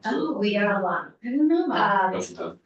Oh, we are one. I don't know. That's enough.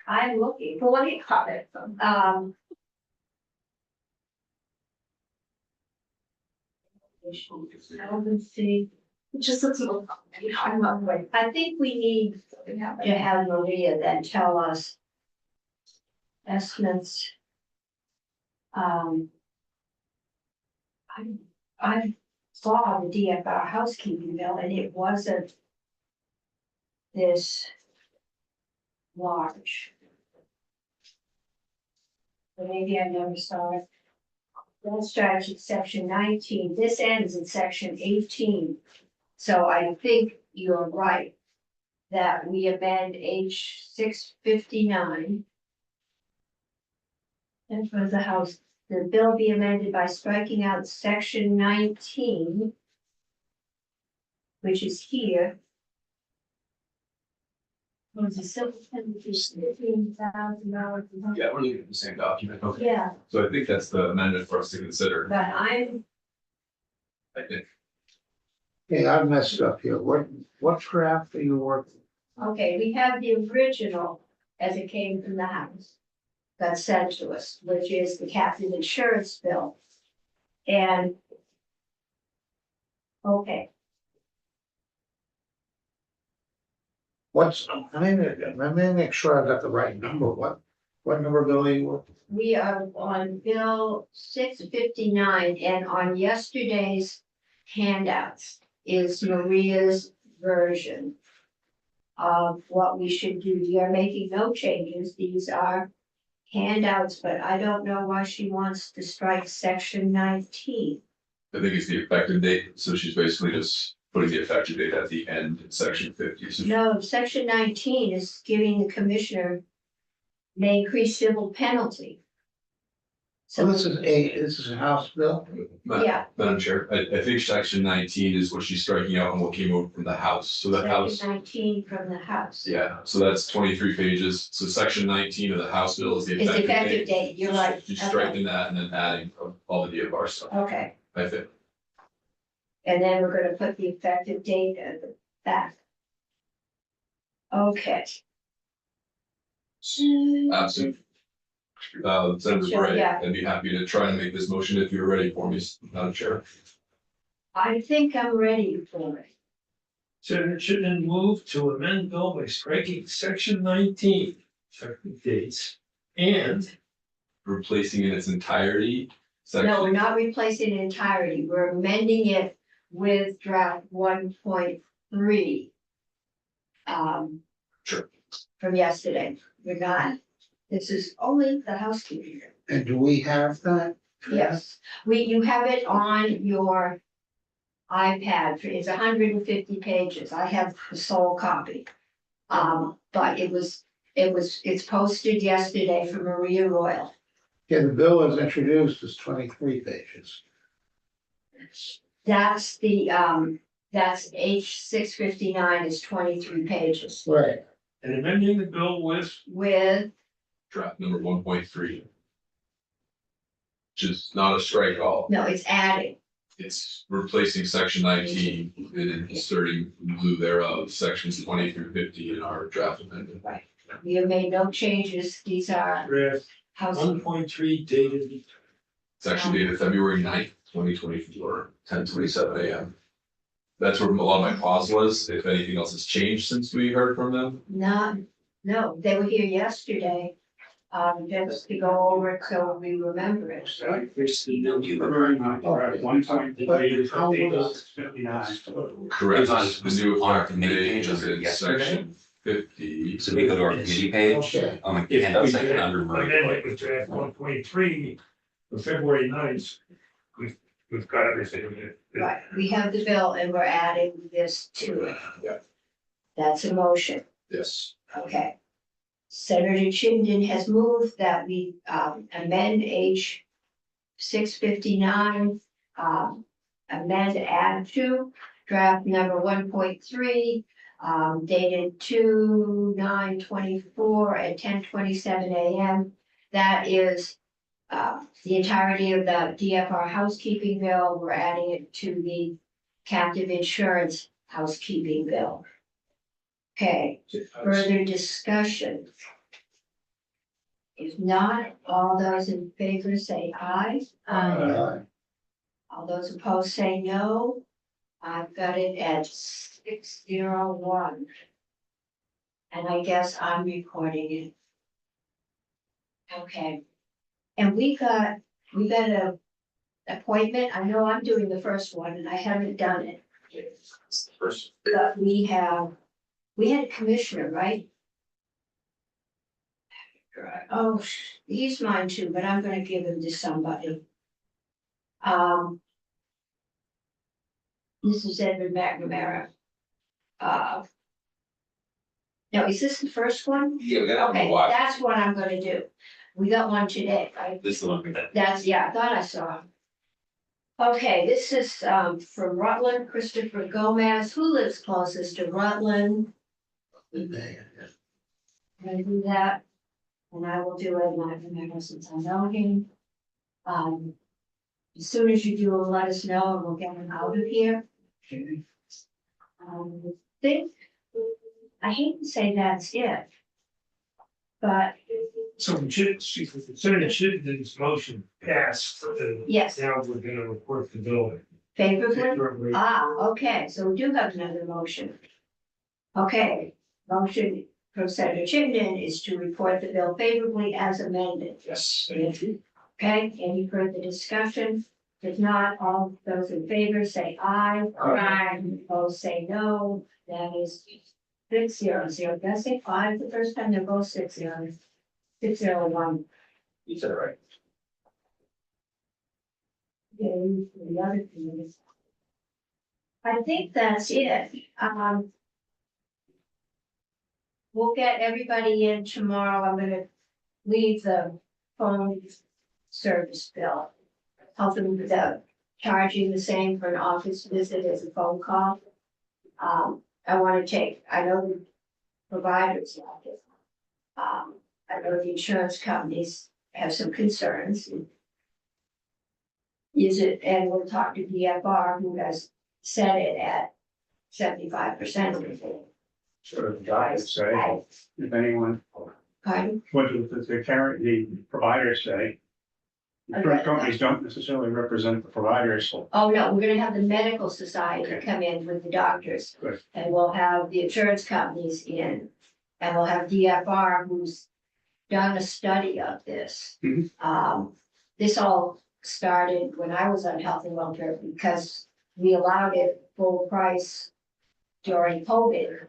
I'm looking. Well, what do you call it? I would see. It just looks a little, I'm not like. I think we need to have Maria then tell us estimates. I saw the DFR housekeeping bill and it wasn't this large. But maybe I never saw it. That starts at section 19. This ends in section 18. So I think you're right that we amend H 659. And for the house, the bill be amended by striking out section 19, which is here. Was a civil penalty $15,000. Yeah, we're looking at the same document. Okay. Yeah, So I think that's the amendment for us to consider. but I'm, I think. Hey, I messed up here. What draft are you working? okay, we have the original as it came from the house. Got sent to us, which is the captive insurance bill. And. Okay, Let me make sure I got the right number. What number bill are you working? we are on bill 659 and on yesterday's handouts is Maria's version of what we should do. We are making no changes. These are handouts, but I don't know why she wants to strike section 19. I think it's the effective date, so she's basically just putting the effective date at the end in section 50. So No, section 19 is giving the commissioner may increase civil penalty. So So, this is a House bill? yeah, Madam Chair, I think section 19 is what she's striking out and what came over from the House. So the House, section 19 from the House. yeah, so that's 23 pages. So section 19 of the House bill is the It's the effective effective date. date, you're right. She's Okay. striking that and then adding all the DFR stuff. Okay, I think. and then we're gonna put the effective date at the back. Okay. Absolutely. Senator Sure, Bray, yeah. I'd be happy to try and make this motion if you're ready for me, Madam Chair. I think I'm ready for it. So it should then move to amend bill by striking section 19, effective dates, and Replacing in its entirety. No, we're Section, not replacing it entirely, we're amending it with draft 1.3. Sure. From yesterday, we're not, this is only the housekeeping. And do we have that? Yes, you have it on your iPad, it's 150 pages, I have the sole copy. But it's posted yesterday for Maria Royal. Yeah, the bill is introduced as 23 pages. That's that's H 659 is 23 pages Right. and amending the bill with, draft number 1.3. Which is not a strike all, no, it's adding. it's replacing section 19 and inserting in lieu thereof sections 20 through 50 in our draft amendment. We have made no changes, these are draft house, 1.3 dated. It's actually dated February 9th, 2024, 10:27 a.m. That's where a lot of my pause was, if anything else has changed since we heard from them. no, they were here yesterday. Just to go over it so we remember it. One time. But how was- Correct, was the new on our effective committee date page, is was it in yesterday? section 50. So we go to our committee page, Okay. on the handout section under Amendment Marie. with draft 1.3 for February 9th. We've got everything in it. Right, we have the bill and we're adding this to it. Yeah. That's a motion, Yes, okay. Senator Chittenden has moved that we amend H 659, amend add to draft number 1.3, dated 2/9/24 at 10:27 a.m. That is the entirety of the DFR housekeeping bill. We're adding it to the captive insurance housekeeping bill. Okay, further discussion? If not, all those in favor say aye. All those opposed say no. I've got it at 601. And I guess I'm recording it. Okay. And we got a appointment. I know I'm doing the first one and I haven't done it, First, but we had a commissioner, right? Oh, he's mine too, but I'm gonna give him to somebody. This is Edward McNamara. Now, is this the first one? yeah, we gotta Okay, watch. that's what I'm gonna do. We got one today, right? This is the one we got. That's, yeah, I thought I saw him. Okay, this is from Rutland, Christopher Gomez. Who lives closest to Rutland? I'm gonna do that. And I will do it, not remember since I know him. As soon as you do, let us know and we'll get him out of here. Think, I hate to say that's it. But So we should, considering Chittenden's motion passed, yes, now we're gonna report the bill. favorably. Okay, so we do have another motion. Okay, motion from Senator Chittenden is to report the bill favorably as amended. Yes. Okay, any further discussion? If not, all those in favor say aye. Aye. Opposed say no. That is 600. Did I say five the first time? They're both 6-0. 601. You said it right. Okay, the other thing is. I think that's it. We'll get everybody in tomorrow. I'm gonna leave the phone service bill. Help them with the charging the same for an office visit as a phone call. I wanna take, I know the providers like it. I know the insurance companies have some concerns. Use it, and we'll talk to DFR, who has set it at 75% of the. Sort of doctors say, if anyone, Pardon? what does the providers say? Insurance companies don't necessarily represent the providers. Oh, no, we're gonna have the medical society come in with the doctors. Good. And we'll have the insurance companies in, and we'll have DFR who's done a study of this. Mhm. This all started when I was on health and welfare because we allowed it full price during COVID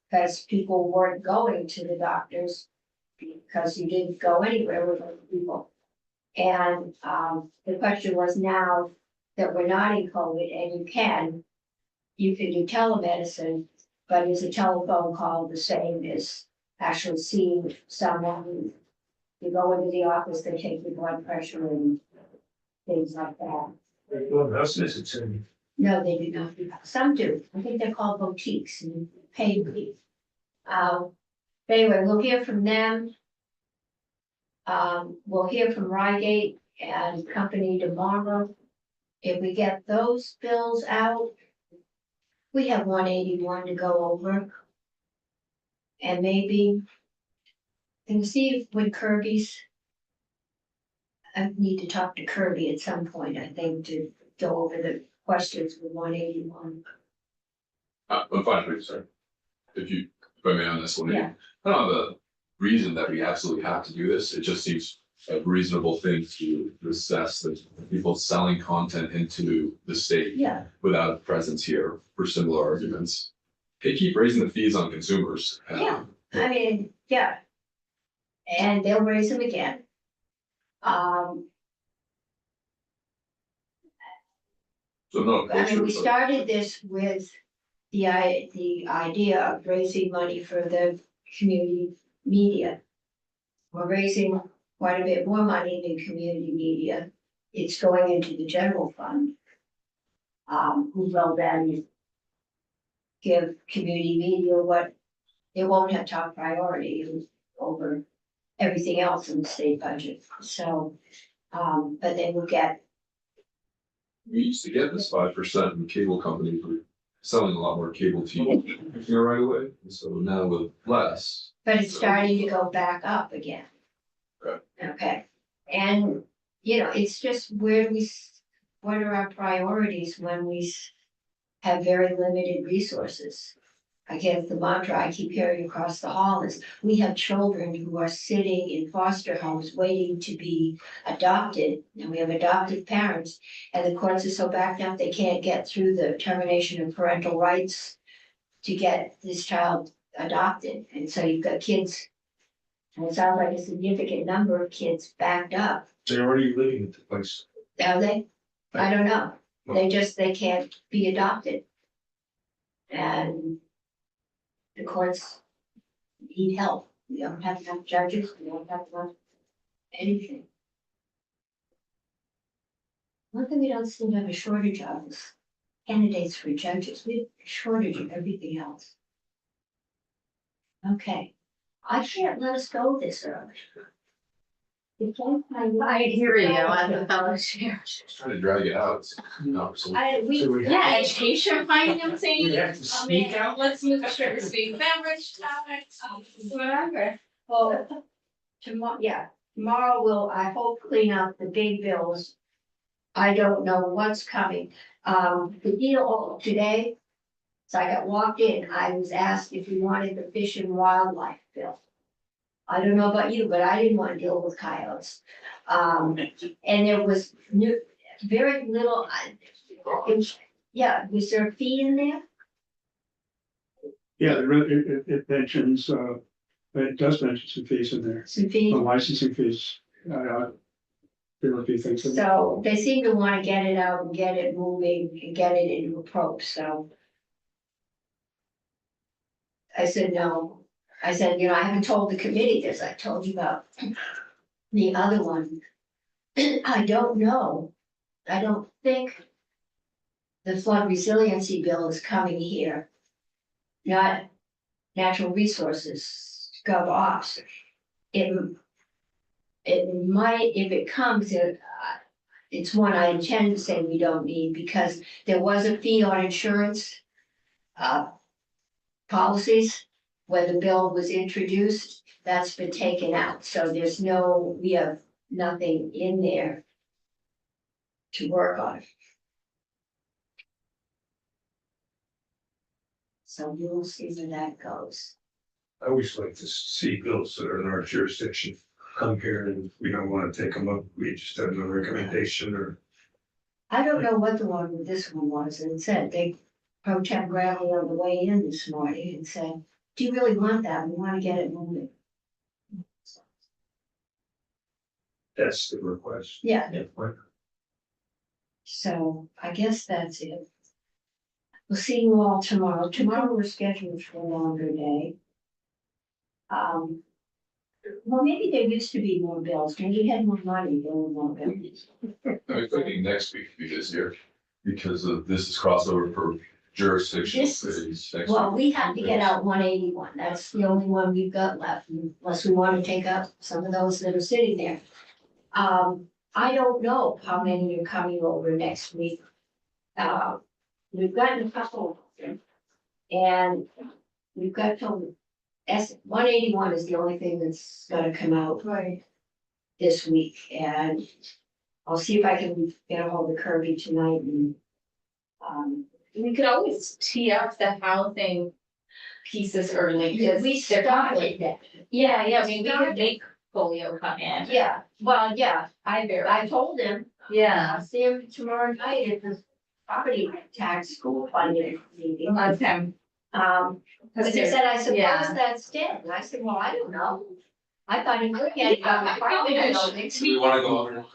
because people weren't going to the doctors because you didn't go anywhere with other people. And the question was now that we're not in COVID and you can do telemedicine, but is a telephone call the same as actually seeing someone? You go into the office, they take your blood pressure and things like that. Well, that's necessary. No, they do not. Some do. I think they're called boutiques and paid leave. Anyway, we'll hear from them. We'll hear from Rygate and company tomorrow. If we get those bills out, we have 181 to go over. And maybe, and see if when Kirby's, I need to talk to Kirby at some point, I think, to go over the questions with 181. I'm fine with it, sir. If I may on this one. Yeah. I don't have a reason that we absolutely have to do this. It just seems a reasonable thing to assess that people selling content into the state Yeah, without a presence here for similar arguments. They keep raising the fees on consumers. Yeah. I mean, yeah. And they'll raise them again. So no. I mean, we but- started this with the idea of raising money for the community media. We're raising quite a bit more money than community media. It's going into the general fund. Who will then give community media what it won't have top priority over everything else in the state budget. So, but they will get, We used to get this 5% and cable companies would selling a lot more cable TV here right away, and so now with less. But it's starting to go back up again. Okay. Okay, and, you know, it's just where what are our priorities when we have very limited resources? I guess the mantra I keep hearing across the hall is, we have children who are sitting in foster homes waiting to be adopted, and we have adopted parents, and the courts are so backed up, they can't get through the termination of parental rights to get this child adopted, and so you've got kids, and it sounds like a significant number of kids backed up. They're already living at the place. Are they? I don't know. They can't be adopted. And the courts need help. We don't have enough judges, we don't have enough anything. One thing we don't seem to have a shortage of is candidates for judges. We have a shortage of everything else. Okay, I can't let us go this early. You can't find- I hear you, I'm a fellow chair. Just trying to drag it out. Yeah, education financing. We have to sneak out. Let's move straight to speak beverage topics, whatever. Well, tomorrow I hope clean up the big bills. I don't know what's coming. The deal today, so I got walked in, I was asked if we wanted the fish and wildlife bill. I don't know about you, but I didn't want to deal with coyotes. And there was very little, was there a fee in there? Yeah, it mentions, it does mention some fees in there, Some fee? the licensing fees. There would be things. So they seem to want to get it out and get it moving and get it into a probe, so. I said, no. I said, I haven't told the committee this, I told you about the other one. I don't know. I don't think the flood resiliency bill is coming here. Not natural resources, gov ops. It might, if it comes, it's one I intend to say we don't need, because there was a fee on insurance policies when the bill was introduced. That's been taken out, so we have nothing in there to work on. So we'll see where that goes. I always like to see bills that are in our jurisdiction come here, and if we don't wanna take them up, we just have no recommendation or. I don't know what the one with this one was, and it said they pro tem Bradley on the way in this morning and said, do you really want that? We wanna get it moving. That's the request. Yeah, Yeah. so I guess that's it. We'll see you all tomorrow. Tomorrow we're scheduled for a longer day. Well, maybe there used to be more bills. When we had more money, there were more bills. I'm thinking next week could be busier, because of this is crossover for jurisdiction. This Well, we have to get out 181. That's the only one we've got left, unless we want to take up some of those that are sitting there. I don't know how many are coming over next week. We've gotten a couple, and we've got till 181 is the only thing that's gonna come out this week, and I'll see if I can get a hold of Kirby tonight and. We could always tee up the housing pieces early, because We they're started complicated. that. Yeah, I mean, we could make polio come in. Yeah, well, yeah, Either, I told him, yeah, I'll see him tomorrow night at the property tax school funding meeting. let them. But he said, I suppose Yeah. that's dead, and I said, well, I don't know. I thought he looked at it on the property building. Do we wanna go over?